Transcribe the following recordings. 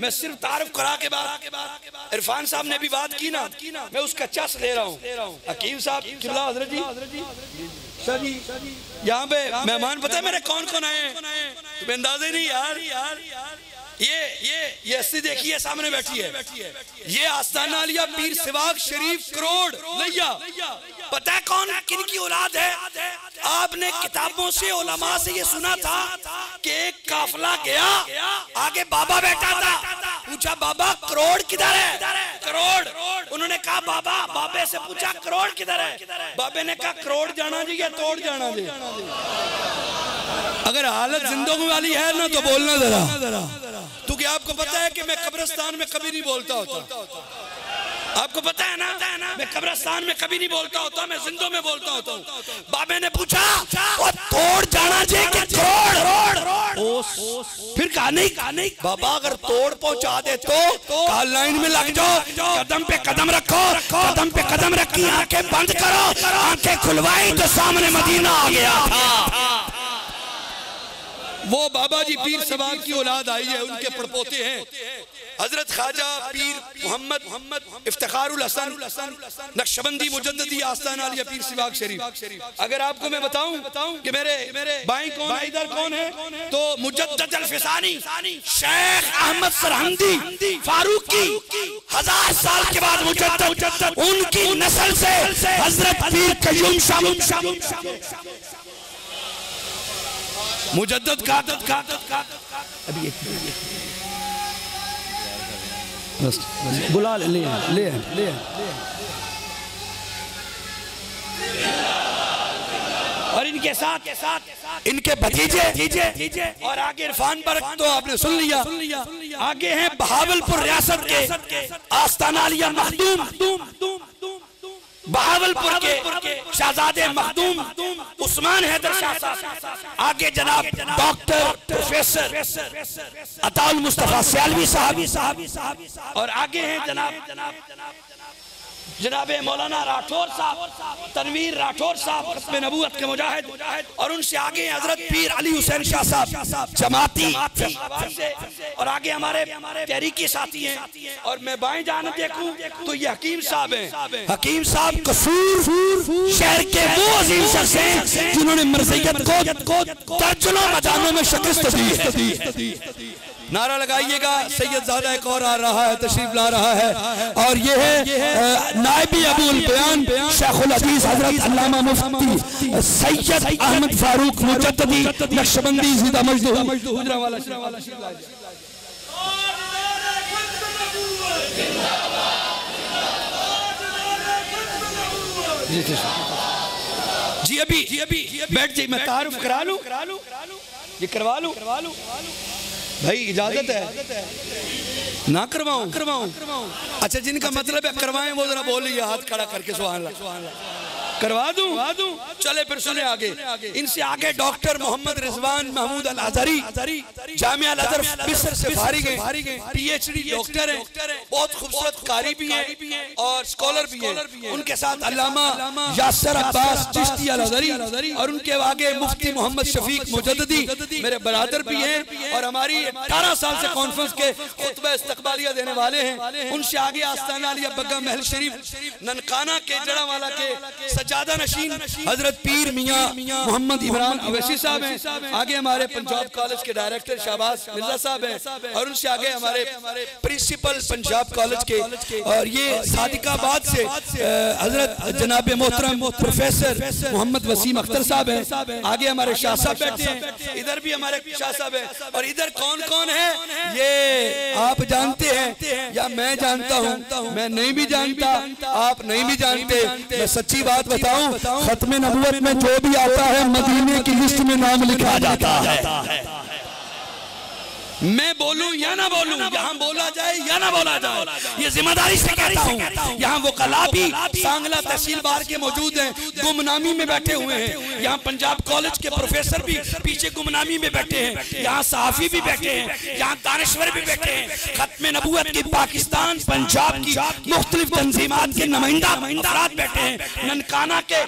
मैं सिर्फ तारुफ करा के बाद इरफान साहब ने भी बात की ना, मैं उसका चस ले रहा हूँ। हकीम साहब किबला हजरत जी यहाँ पे मेहमान पता है मेरे कौन कौन आए हैं? तुम्हें अंदाजा ही नहीं यार। ये अस्सी देखिए सामने बैठी है, ये आस्ताना आलिया पीर सिवाग शरीफ करोड़ लैया। पता है कौन किनकी औलाद है? आपने किताबों से उलमा से ये सुना था कि एक काफिला गया, आगे बाबा बैठा था, पूछा बाबा करोड़ किधर है? करोड़। उन्होंने कहा बाबा, बाबे से पूछा करोड़ किधर है? बाबे ने कहा करोड़ जाना जी या तोड़ जाना जी। अगर हालत जिंदगी वाली है ना तो बोलना जरा, क्योंकि आपको पता है कि मैं कब्रिस्तान में कभी नहीं बोलता होता। आपको पता है ना, मैं कब्रिस्तान में कभी नहीं बोलता होता, मैं जिंदों में बोलता होता हूँ। बाबे ने पूछा वो तोड़ जाना चाहिए कि करोड़? फिर कहा नहीं बाबा, अगर तोड़ पहुंचा दे तो लाइन में लग जाओ, कदम पे कदम रखो, कदम पे कदम रखी, आंखें बंद करो, आंखें खुलवाई तो सामने मदीना आ गया था। वो बाबा जी पीर सवाग की औलाद आई है, उनके पड़पोते हैं हजरत ख्वाजा पीर मोहम्मद इफ्तिखारुल हसन नक्शबंदी मुजद्ददी आस्ताना आलिया पीर सिवाग शरीफ। अगर आपको मैं बताऊं कि मेरे बाएं कौन है, इधर कौन है, तो मुजद्दद अल फिसानी शेख अहमद सरहंदी फारूकी 1000 साल के बाद मुजद्दद, उनकी नस्ल से हजरत पीर कयूम शाह मुजद्दद का अभी बुला ले और इनके साथ इनके भतीजे और आगे इरफान बरक तो आपने सुन लिया। आगे हैं बहावलपुर रियासत के आस्ताना आलिया मखदूम, बहावलपुर के शहजादे मखदूम उस्मान हैदर शाह साहब। आगे जनाब डॉक्टर प्रोफेसर अताउल मुस्तफा सियालवी साहब, और आगे हैं जनाब मौलाना राठौर साहब, तनवीर राठौर साहब खत्म नबूवत के मुजाहिद, और उनसे आगे हजरत पीर अली हुसैन शाह साहब जमाती, और आगे हमारे तहरीकी साथी हैं। और मैं बाएं जान देखूं तो ये हकीम साहब हैं। हकीम साहब कसूर शहर के वो अजीम शख्स हैं जिन्होंने मरज़ियत को दर्जनों मैदानों में शिकस्त दी है। नारा लगाइएगा। सैयद ज़ादा एक और आ रहा है, तशरीफ ला रहा है, और ये है नायबी अबुल बयान शेखुल हदीस हजरत अल्लामा मुफ्ती सैयद अहमद फारूक मुजद्ददी नक्शबंदी ज़िंदा मजदूर गुजरांवाला। जी अभी बैठ जाइए, मैं तारुफ करा लूं, ये करवा लूं भाई, इजाजत है ना? करवाऊं? अच्छा, जिनका मतलब है करवाएं वो जरा बोलिए हाथ खड़ा करके, सुभान अल्लाह। करवा दूं? चले फिर सुने आगे। इनसे आगे डॉक्टर मोहम्मद रिजवान महमूद अल अज़हरी जामिया अल अज़हर मिस्र से फारिग हैं, PhD डॉक्टर हैं, बहुत खूबसूरत कारी भी हैं और स्कॉलर भी हैं। उनके साथ अल्लामा यासर अब्बास चिश्ती अल अज़हरी, और उनके आगे मुफ्ती मोहम्मद शफीक मुजद्ददी मेरे बरादर भी हैं, और हमारी 18 साल से कॉन्फ्रेंस के खुतबा इस्तकबालिया देने वाले हैं। उनसे आगे आस्ताना आलिया बग्गा महल शरीफ ननकाना के जड़ावाला के सजादा नशीन हजरत पीर मियां मोहम्मद इमरान अवैसी साहब हैं। आगे हमारे पंजाब कॉलेज के डायरेक्टर शहबाज मिर्जा साहब हैं, और उनसे आगे हमारे प्रिंसिपल पंजाब कॉलेज के, और ये सादिकाबाद से हजरत जनाब मोहतरम प्रोफेसर मोहम्मद वसीम अख्तर साहब हैं। आगे हमारे शाह साहब बैठे हैं, इधर भी हमारे शाह साहब हैं। और इधर कौन कौन है ये आप जानते हैं या मैं जानता हूँ? मैं नहीं भी जानता, आप नहीं भी जानते। मैं सच्ची बात बताऊं, खत्मे नबूवत में जो भी आता है मदीने की लिस्ट में नाम लिखा जाता है। मैं बोलूं या ना बोलूं, यहाँ बोला जाए या या ना बोला जाए, ये जिम्मेदारी से कहता हूँ। यहाँ वो कला भी सांगला तहसील बार के मौजूद हैं, गुमनामी में बैठे हुए हैं। यहाँ पंजाब कॉलेज के प्रोफेसर भी पीछे गुमनामी में बैठे हैं, यहाँ सहाफी भी बैठे हैं, यहाँ दानिश्वर भी बैठे हैं। खत्म नबूवत की पाकिस्तान पंजाब की मुख्तलिफ तंजीमात के नुमाइंदा अफराद बैठे हैं। ननकाना के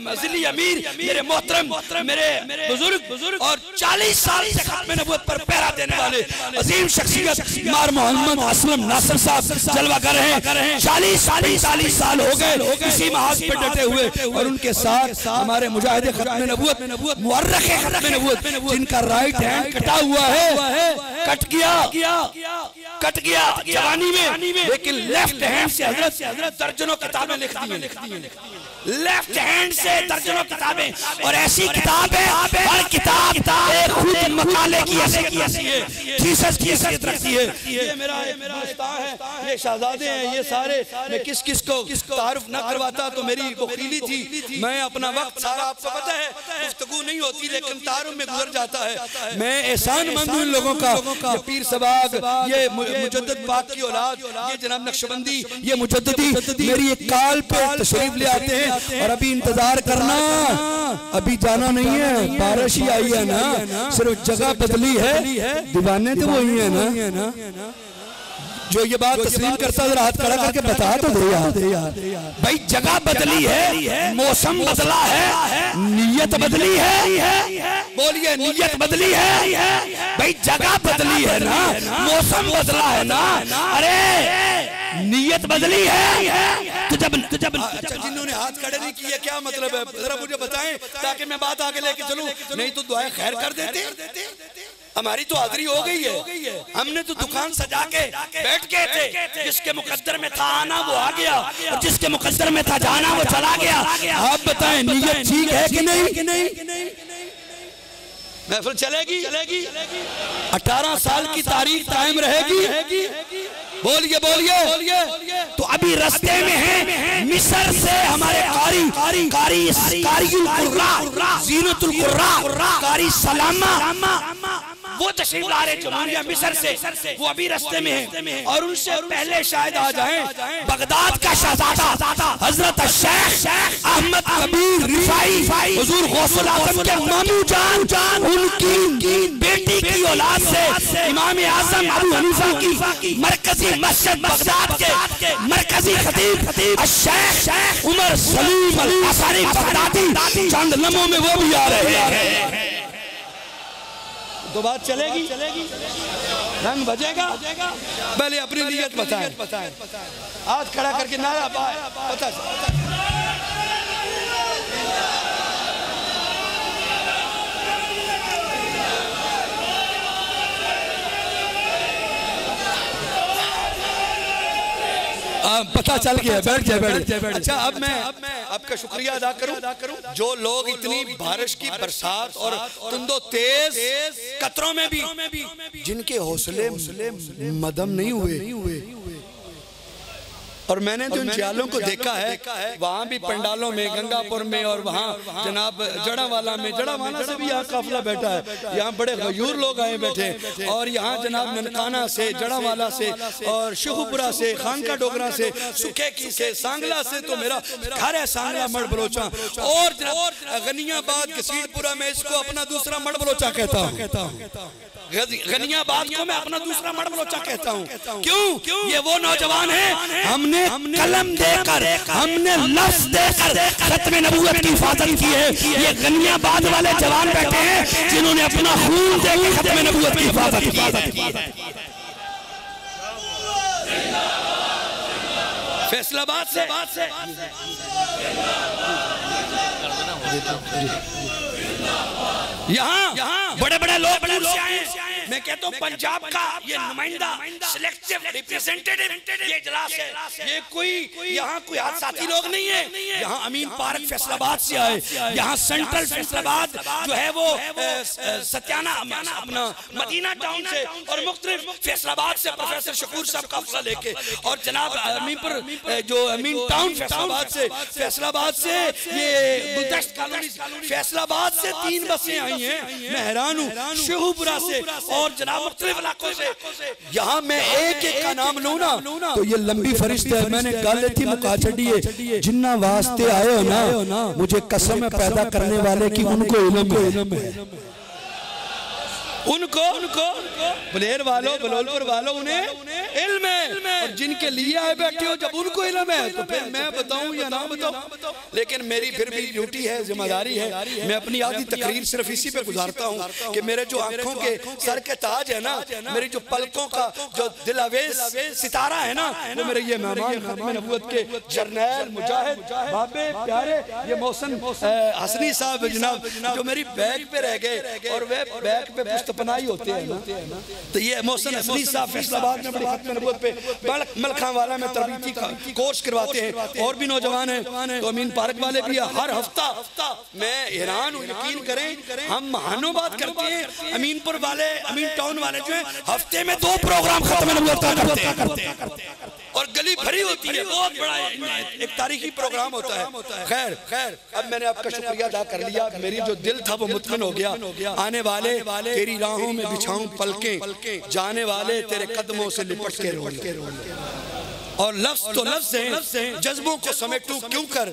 मजली अमीर मेरे मोहतरम मेरे बुजुर्ग और 40 साल से खत्म नबूवत पर पहरा देने वाले अजीम शख्सियत मार मोहम्मद असलम नासिर साहब जलवा कर रहे हैं। 40 साल हो गए इसी महाज पे डटे हुए, और उनके साथ हमारे मुजाहिद खत्म नबूवत मुअर्रिख खत्म नबूवत जिनका राइट हैंड कटा हुआ है, कट गया जवानी में, लेकिन लेफ्ट हैंड से हजरत दर्जनों किताबें लिखती हैं, लेफ्ट हैंड से दर्जनों किताबें, और ऐसी किताबें हर किताब एक खुद मकाले की थीसिस की हैसियत रखती है। ये मेरा दोस्तान है, ये शहजादे हैं, ये सारे मैं किस को तारुफ न करवाता तो मेरी वकीली थी। मैं अपना वक्त सारा आपको पता है गुफ्तगू नहीं होती लेकिन तारुफ में गुजर जाता है। मैं एहसानमंद हूं इन लोगों का, ये पीर सबाग, ये मुजद्दिद पाक की औलाद, ये जनाब नक्शबंदी, ये मुजद्दिदी मेरी एक काल पे तशरीफ ले आते हैं। और अभी इंतजार करना, अभी जाना नहीं है, बारिश ही आई है ना, सिर्फ जगह बदली है, दीवाने तो वही है ना। जो ये बात तस्लीम करता है हाथ खड़ा करके बता तो दे यार भाई, जगह बदली है, मौसम बदला है, नीयत बदली है, बोलिए नीयत बदली है भाई, जगह बदली है ना, मौसम बदला है ना, अरे नीयत बदली है। तो जब अच्छा जिन्होंने हाथ खड़े नहीं किए क्या मतलब है, जरा मुझे बताएं ताकि मैं बात आगे लेके चलूं, नहीं तो दुआएं खैर कर देते। हमारी तो हाजिरी हो गई है, हमने तो दुकान सजा के बैठ गए थे, जिसके मुकद्दर में था आना वो आ गया, और जिसके मुकद्दर में था जाना वो चला गया। आप बताएं नीयत ठीक है कि नहीं? महफिल चलेगी, 18 साल की तारीख कायम रहेगी, बोलिए। तो अभी रास्ते में है मिस्र से हमारे कारी ज़ीनतुल कुर्रा कारी सलामा, वो तशरीफ ला रहे जमहूरिया मिस्र से, वो अभी रास्ते में है। और उनसे पहले शायद आ जाएं बगदाद का शहजादा हजरत शेख अहमद कबीर रिफाई हुजूर गौसुल आजम के मामू जान, उनकी बेटी की औलाद से इमाम आजम अबू हनीफा की मरकजी मस्जिद बगदाद के मरकजी खतीब शेख उमर सलीम अल असरी बगदादी चंद लम्हों में वो भी आ रहे हैं। तो बात चलेगी, रंग बजेगा। पहले अपनी नीयत बताएं, हाथ खड़ा करके नारा पता पता चल गया, बैठ जाए। अच्छा अब मैं आपका शुक्रिया अदा करूं, जो लोग इतनी बारिश की बरसात और तुंदो तेज कतरों में भी जिनके हौसले मदम नहीं हुए, और मैंने तो इन जालों को देखा है वहाँ भी पंडालों में, गंगापुर में, और वहाँ जनाब जड़ावाला में, जड़ावाला से भी यहाँ काफिला बैठा है, यहाँ बड़े गयूर लोग आए बैठे, और यहाँ जनाब ननकाना से, जड़ावाला से, और शेखुपुरा से, खानका डोगरा से, सुखेकी से, सांगला से, तो मेरा घर है सांगला मड़ बलोचा, और गनियाबाद घसीटपुरा में इसको अपना दूसरा मड़ बलोचा कहता हूँ, गनियाबाद को मैं अपना दूसरा मड़ बलोचा कहता हूँ। क्यों? ये वो नौजवान है, हमने कलम देकर, हमने लफ्ज देकर खत्म नबूवत की हिफाजत की है। ये गनियाबाद वाले जवान बैठे हैं जिन्होंने अपना खून देकर खत्म नबूवत की हिफाजत की है। फैसलाबाद से यहाँ बड़े लोग आए। मैं कहता हूँ पंजाब का ये नुमाइंदा सिलेक्टिव रिप्रेजेंटेटिव ये इजलास है, ये कोई यहाँ कोई हाथ साथी लोग नहीं है। यहाँ अमीन पार्क फैसलाबाद से आए, यहाँ सेंट्रल फैसलाबाद जो है वो सत्याना अपना मदीना टाउन से, और मुख्तलिफ फैसलाबाद से प्रोफेसर शकूर साहब का हौसला लेके, और जनाब अमीनपुर जो अमीन टाउन फैसलाबाद से ये गुलदश्त कॉलोनी फैसलाबाद से 3 बसें आई हैं। मैं हैरान हूँ शेखुपुरा से और जनाब मुख्तलिफ इलाकों से। यहाँ मैं एक एक का नाम लूँ ना तो ये लंबी फरिश्ते है। मैंने गल थी मुका छड़िए, जिन्ना वास्ते आए हो ना, मुझे कसम है पैदा करने वाले की उनको इल्म है, उनको बलेर वालों बलोलपुर वालों उन्हें इल्म है, और जिनके लिए आए बैठे हो जब उनको इल्म है तो फिर मैं बताऊं या ना बताऊं। लेकिन मेरी फिर भी ड्यूटी है, जिम्मेदारी है, मैं अपनी आधी तकरीर सिर्फ इसी पे गुजारता हूं कि मेरे जो आंखों के सर के ताज है ना, मेरी जो पलकों का जो दिलावेज सितारा है ना, वो मेरे ये मेहमान खत्म नबूवत के जर्नैल मुजाहिद बाबे प्यारे ये मोहसिन हसनी साहब जनाब, जो मेरी बैग पे रह गए और वे बैग पे पनाही होते हैं ना। तो ये मोहसिन हसनी साहब फैसलाबाद में बड़ी खत्म नबूवत पे मलखां वाला में तरबीती का कोर्स करवाते हैं, और भी नौजवान हैं, तो अमीन पार्क वाले भी हर हफ्ता मैं हैरान हूँ, यकीन करें हम महानोबाद करते हैं, अमीनपुर वाले अमीन टाउन वाले जो है हफ्ते में 2 प्रोग्राम खत्म नबूवत करते हैं और गली भरी होती है, बहुत बड़ा एक तारीखी प्रोग्राम होता है। खैर अब मैंने आपका शुक्रिया अदा कर लिया, मेरी जो दिल था वो मुतमिन हो गया। आने वाले तेरी राहों में बिछाऊं पलकें, जाने वाले तेरे कदमों से लिपट के रोएंगे, और लफ्ज तो लफ्ज हैं, जज्बों को समेटूं क्यों कर,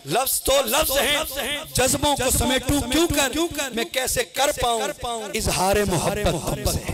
लफ्ज तो लफ्ज हैं, जज्बों को समेटूं क्यों कर, मैं कैसे कर पाऊं इजहार मोहब्बत।